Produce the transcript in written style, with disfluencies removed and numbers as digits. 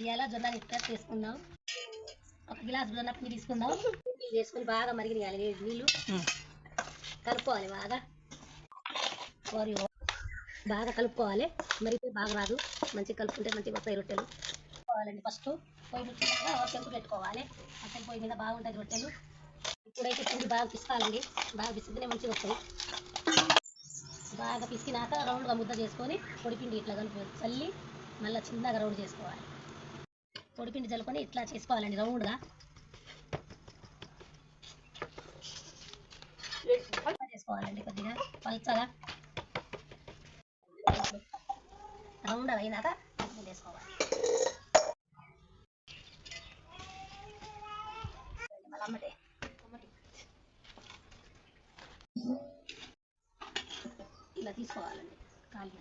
ఇవాళ జొన్న ఇట్లా చేసుకుందాం. 1 గ్లాస్ జొన్న పిండి తీసుకుందాం. నీళ్ళు వేసుకొని బాగా మరిగియాలి. నీళ్ళు కలుపుకోవాలి. బాగా కలుపుకోవాలి. మరిగితే బాగా రాదు. మంచిగా కలుపుకుంటే మంచిగా వస్తాయి రొట్టెలు. కలుపుకోవాలండి. ఫస్ట్ పొయ్యి ముచ్చుకుంటే తెంపు పెట్టుకోవాలి. అసలు పొయ్యి మీద బాగుంటుంది రొట్టెలు. ఇప్పుడైతే పిండి బాగా పిసుకోవాలండి. బాగా పిసికితేనే మంచిగా వస్తాయి. బాగా పిసికినాక రౌండ్గా ముద్ద చేసుకొని పొడిపిండి ఇట్లా చల్లి మళ్ళీ చిన్నగా రౌండ్ చేసుకోవాలి. పొడిపిండి చల్లుకొని ఇట్లా చేసుకోవాలండి రౌండ్గా చేసుకోవాలండి. కొద్దిగా పల్చగా రౌండ్ అయినాక వేసుకోవాలి. మళ్ళీ ఇలా తీసుకోవాలండి. ఖాళీ